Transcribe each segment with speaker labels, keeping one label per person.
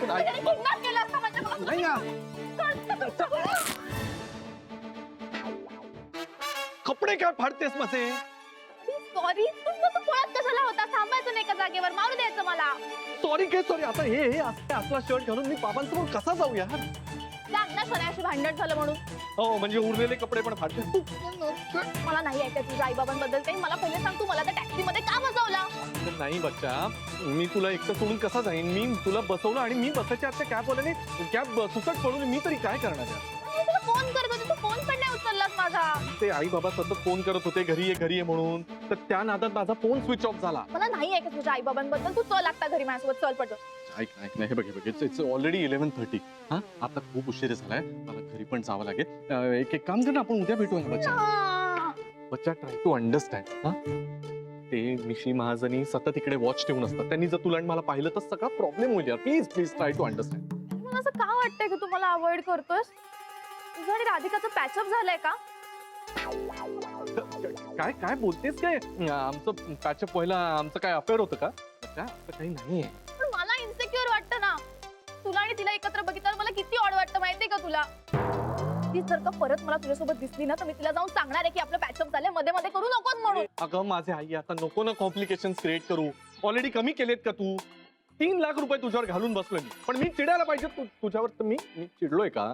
Speaker 1: Kidnap केलं असतं माझ्याकडून.
Speaker 2: नाही ना. कपडे काय फाडतेस माझे?
Speaker 1: सॉरी, तू पळत कशाला होता? थांबायचं नाही का जागेवर? मारू द्यायचं मला.
Speaker 2: सॉरी काय सॉरी? आता हे असला शर्ट घालून मी बाबांसमोर कसा जाऊ यार?
Speaker 1: लग्न सणाशी भांडण झालं म्हणून.
Speaker 2: हो म्हणजे उरलेले कपडे पण फाडतेस.
Speaker 1: मला नाही ऐकायचं तुझ्या आई बाबांबद्दल काही. मला पहिले सांग, तू मला त्या टॅक्सी मध्ये का बसवला?
Speaker 2: नाही बच्चा, मी तुला एकटं सोडून कसा जाईन? मी तुला बसवलं आणि मी बसायच्या आत कॅबवाल्याने कॅब सुसट पडून मी तरी काय करणार यार?
Speaker 1: तुला फोन करत होते, तू फोन पण नाही उचललास माझा.
Speaker 2: ते आई बाबा सतत फोन करत होते घरी ये म्हणून, तर त्या नादात माझा फोन स्विच ऑफ झाला.
Speaker 1: मला नाही ऐकत तुझ्या आई बाबांबद्दल. तू चल लागता घरी माझ्यासोबत. चल पटकन.
Speaker 2: ऐक नाही हे बघ इट्स ऑलरेडी 11:30. हा आता खूप उशीर झालाय, मला घरी पण जावं लागेल. एक काम कर ना, आपण उद्या भेटू ना बच्चा. बच्चा ट्राय टू अंडरस्टँड. हा ते मिशी महाजनी सतत इकडे वॉच ठेवून असतात. त्यांनी जर तुला आणि मला पाहिलं तर सगळा प्रॉब्लेम होईल यार. Please try to understand.
Speaker 1: मला असं का वाटतंय की तू मला अवॉइड करतोस? तुझं आणि राधिकाचं पॅचअप झालंय का?
Speaker 2: काय काय बोलतेस काय? आमचं पॅचअप व्हायला आमचं काय अफेअर होतं का? असं काही नाहीये.
Speaker 1: पण मला इन्सिक्युअर वाटतं ना. तुला आणि तिला एकत्र बघितल्यावर मला किती ऑड वाटतं माहितीये का तुला? ती जर का परत मला तुझ्यासोबत दिसली ना, तर मी तिला जाऊन सांगणार आहे की आपलं पॅचअप झालंय, मध्ये मध्ये करू नकोस म्हणून.
Speaker 2: अगं माझे आई, आता नको ना कॉम्प्लिकेशन क्रिएट करू. ऑलरेडी कमी केलेत का तू? 3 लाख रुपये तुझ्यावर घालून बसलोय मी. पण मी चिडायला पाहिजे तुझ्यावर? तर मी चिडलोय का?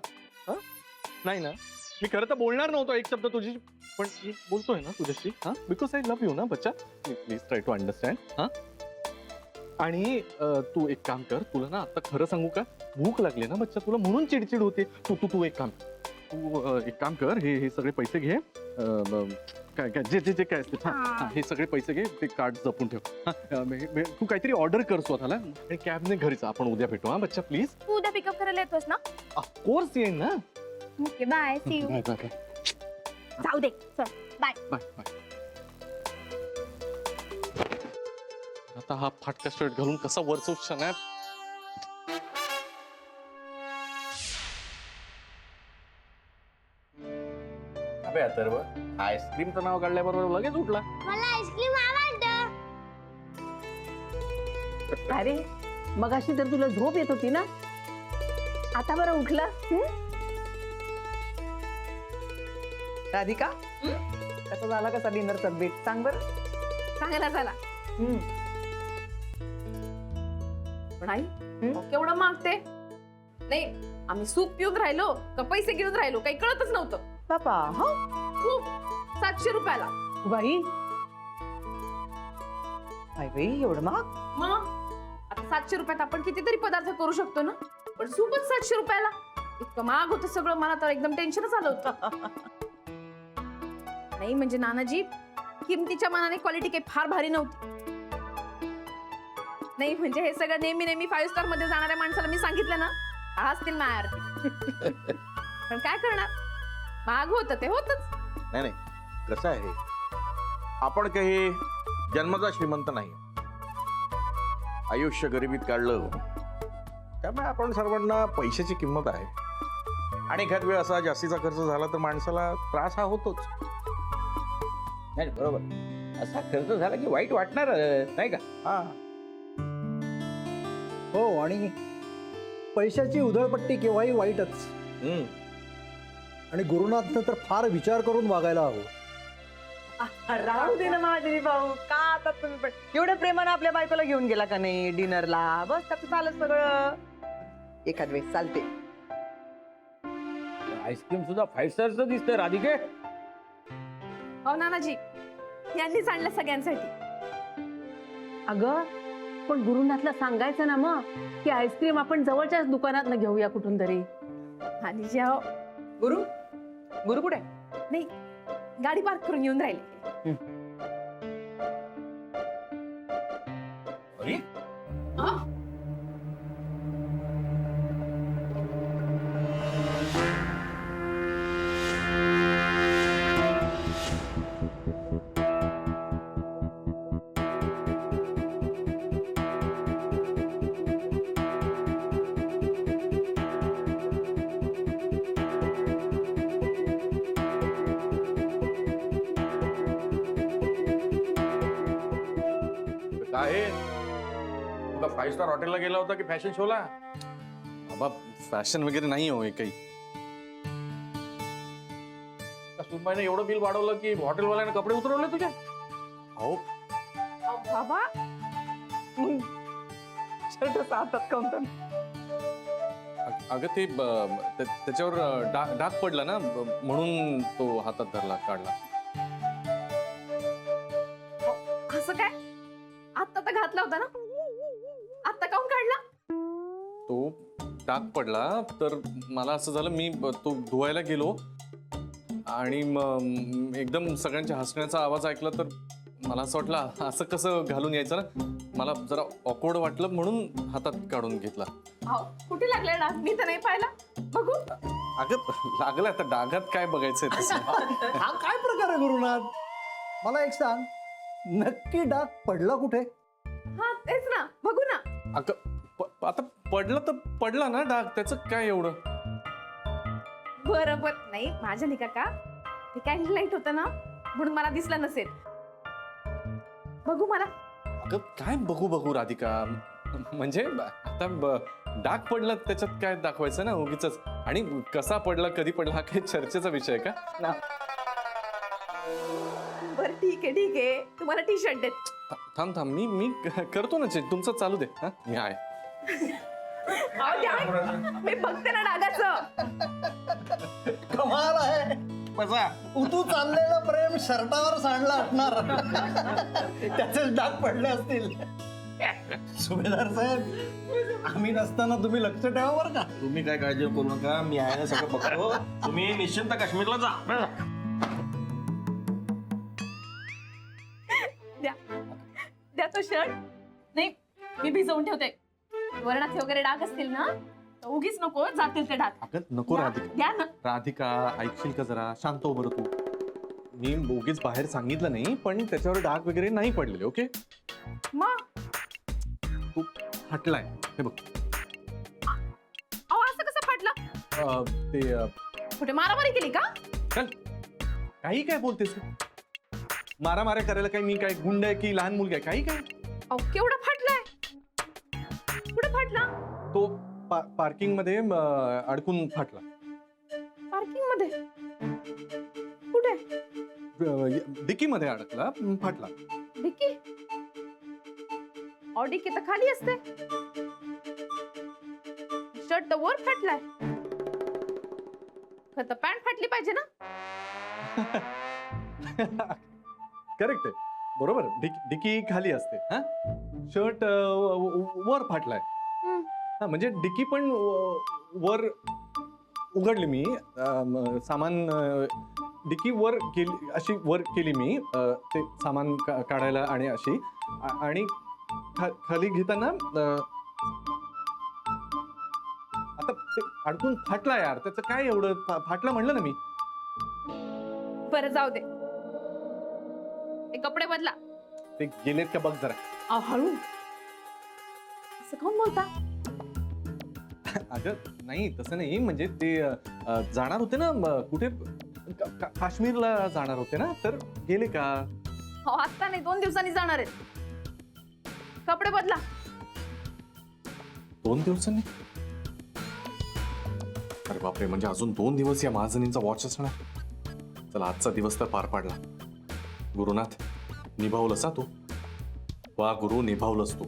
Speaker 2: नाही ना. मी खरं तर बोलणार नव्हतो एक शब्द तुझी, पण मी बोलतोय ना तुझ्याशी. बिकॉज आय लव्ह यू ना बच्चा. Please try to understand. आणि तू एक काम कर, तुला ना आता खरं सांगू का, भूक लागली ना बच्चा तुला, म्हणून चिडचिड होते. तू एक काम कर, हे सगळे पैसे घे. काय काय जे काय असते हे सगळे पैसे घे. ते कार्ड जपून ठेव. तू काहीतरी ऑर्डर कर स्वतःला आणि कॅबने घरी जा. आपण उद्या भेटू. बच्चा प्लीज.
Speaker 1: तू उद्या पिकअप करायला येतोस ना?
Speaker 2: ऑफकोर्स येईन ना.
Speaker 1: Okay bye. See you.
Speaker 2: Bye.
Speaker 1: जाऊ दे. चल बाय.
Speaker 2: आता हा फाटका शर्ट घालून कसा वरचो शनात.
Speaker 3: अबे अथर्व, आईस्क्रीमचं नाव काढल्याबरोबर लगेच उठला.
Speaker 4: मला आईस्क्रीम आवडतं.
Speaker 5: अरे मगाशी तर तुला झोप येत होती ना, आता बरं उठला. राधिका, कसा झाला कसा डिनरचा बेट सांग बरं.
Speaker 1: चांगला झाला.
Speaker 5: पण आई
Speaker 1: केवढं मागते? नाही, आम्ही सूप पिऊन राहिलो का पैसे घेऊन राहिलो काही कळतच नव्हतं.
Speaker 5: बापा, हो
Speaker 1: सूप 700 रुपयाला.
Speaker 5: बाई, आई बाई एवढं महाग.
Speaker 1: मग आता 700 रुपयात आपण कितीतरी पदार्थ करू शकतो ना, पण सूपच 700 रुपयाला. इतकं महाग होतं सगळं. मला तर एकदम टेन्शनच आलं होतं. नाही म्हणजे नानाजी, किमतीच्या मानाने क्वालिटी काही फार भारी नव्हती. नाही म्हणजे हे सगळं नेहमी 5 स्टार मध्ये जाणाऱ्या माणसाला मी सांगितलं ना, हसतील मायावरती. पण काय करणार, महाग होतं ते होतच.
Speaker 3: नाही कसं आहे, आपण काही जन्मता श्रीमंत नाही. आयुष्य गरिबीत काढलं, त्यामुळे आपण सर्वांना पैशाची किंमत आहे. आणि एखाद वेळ असा जास्तीचा खर्च झाला तर माणसाला त्रास हा होतोच.
Speaker 6: नाही बरोबर, असा खर्च झाला की वाईट वाटणार नाही का?
Speaker 3: हा
Speaker 7: हो, आणि पैशाची उधळपट्टी केव्हाही वाईटच. आणि गुरुनाथनं तर फार विचार करून वागायला हवं.
Speaker 5: राहू दे ना माझे भाऊ, का आता तुम्ही पण एवढ्या प्रेमानं आपल्या बायकोला घेऊन गेला का नाही डिनरला? बस त्याचं झालं सगळं. एखाद वेळेस चालते.
Speaker 6: आईस्क्रीम सुद्धा 5 स्टारचं दिसतंय राधिके.
Speaker 1: हो नानाजी, यांनीच आणलं सगळ्यांसाठी.
Speaker 5: अगं पण गुरुनाथला सांगायचं ना मग की आईस्क्रीम आपण जवळच्याच दुकानात न घेऊया कुठून तरी.
Speaker 1: आणि जेव्हा
Speaker 5: गुरु कुठे?
Speaker 1: नाही, गाडी पार्क करून येऊन राहिले.
Speaker 6: अरे
Speaker 3: काय 5 स्टार हॉटेलला गेला होता की फॅशन शोला?
Speaker 2: बाबा फॅशन वगैरे नाही हो हे काही.
Speaker 3: सुनबाईने एवढं बिल वाढवलं की हॉटेलवाल्याने कपडे उतरवले तुझ्या.
Speaker 2: अहो
Speaker 5: बाबा शर्ट हातात काउंटर.
Speaker 2: अगं ते त्याच्यावर डाग पडला ना म्हणून तो हातात धरला काढला.
Speaker 1: असं काय? आत्ता तर घातला होता ना, आत्ता काऊन काढला?
Speaker 2: तो डाग पडला तर मला असं झालं, मी तो धुवायला गेलो आणि एकदम सगळ्यांच्या हसण्याचा आवाज ऐकला तर मला असं वाटलं असं कसं घालून यायचं ना, मला जरा ऑकवर्ड वाटलं म्हणून हातात काढून घेतला.
Speaker 1: अहो, कुठे लागलाय डाग? मी तर नाही पाहिला. बघू.
Speaker 2: अगं लागलं आता डागात काय बघायचंय तसं.
Speaker 7: हा काय प्रकार आहे गुरुनाथ? मला एक सांग, नक्की डाग पडला कुठे?
Speaker 1: हा तेच ना, बघू ना.
Speaker 2: अगं आता पडलं तर पडला ना डाग, त्याचं काय एवढं.
Speaker 1: बरोबर नाही माझ्या नाही काका, ते कॅन्डल लाईट होतं ना म्हणून मला दिसलं नसेल. बघू मला.
Speaker 2: अगं काय बघू बघू राधिका, म्हणजे आता डाग पडला त्याच्यात काय दाखवायचं ना उगीच. आणि कसा पडला कधी पडला हा काही चर्चेचा विषय आहे का?
Speaker 1: बरं ठीक आहे, तुम्हाला टी शर्ट देत.
Speaker 2: थांब मी करतो ना चेक, तुमचं चालू दे. हा मी आहे.
Speaker 1: अहो, द्या. मी बघते ना डागाचं.
Speaker 7: कमाल आहे.
Speaker 3: बसा.
Speaker 7: उतू चाललेलं प्रेम शर्टावर सांडलं असणार. त्याचे डाग पडले असतील. सुभेदार साहेब, आम्ही नसताना तुम्ही लक्ष ठेवा बरं का.
Speaker 3: तुम्ही काय काळजी करू नका, मी आहे ना सगळं बघतो. तुम्ही निश्चिंत काश्मीरला जा.
Speaker 1: द्या तो शर्ट. नाही मी भिजवून ठेवते. वरणाचे वगैरे डाग असतील ना तर उगीच नको जातील ते डाग.
Speaker 2: अगं नको राधिका.
Speaker 1: द्या ना.
Speaker 2: राधिका ऐकशील का जरा, शांत हो बरं तू. मी उगीच बाहेर सांगितलं नाही, पण त्याच्यावर डाग वगैरे नाही पडलेले. ओके,
Speaker 1: मग
Speaker 2: तू हटलाय हे बघ.
Speaker 1: अहो असं कसं फाटलं?
Speaker 2: ते
Speaker 1: कुठे मारामारी केली का?
Speaker 2: चल, काही काय बोलतेस? मारामाऱ्या करायला काय मी काय गुंड आहे की लहान मुलगा आहे? काही काय.
Speaker 1: अहो केवढा फाटलाय? कुठे फाटला?
Speaker 2: तो पार्किंग मध्ये अडकून फाटला.
Speaker 1: पार्किंग मध्ये? कुठे?
Speaker 2: डिकी मध्ये अडकला, फाटला.
Speaker 1: डिक्की? अहो डिक्की तर खाली असते. शर्ट तर वर फाटलाय. तर पॅन्ट फाटली पाहिजे ना.
Speaker 2: करेक्ट आहे, बरोबर. डिकी खाली असते. हा, शर्ट वर फाटलाय. हा म्हणजे डिकी पण वर उघडली मी. सामान डिकी वर केली, अशी वर केली मी ते सामान काढायला आणि अशी, आणि खाली घेताना आता ते अडकून फाटला. यार त्याचं काय एवढं, फाटला म्हणलं ना मी.
Speaker 1: बरं जाऊ दे, ते कपडे बदला.
Speaker 2: ते गेलेत का बघ जरा.
Speaker 1: अहो हळू. असं कोण बोलता?
Speaker 2: अगं नाही तसं नाही, म्हणजे ते जाणार होते ना कुठे, काश्मीरला जाणार होते ना, तर गेले का?
Speaker 1: हो आता नाही, 2 दिवसांनी जाणार आहेत. कपडे बदला.
Speaker 2: 2 दिवसांनी? अरे बापरे, म्हणजे अजून 2 दिवस या महाजनींचा वॉच असणार. चला आजचा दिवस तर पार पाडला. गुरुनाथ, निभावलंस तू. वा गुरु, निभावलंस तू.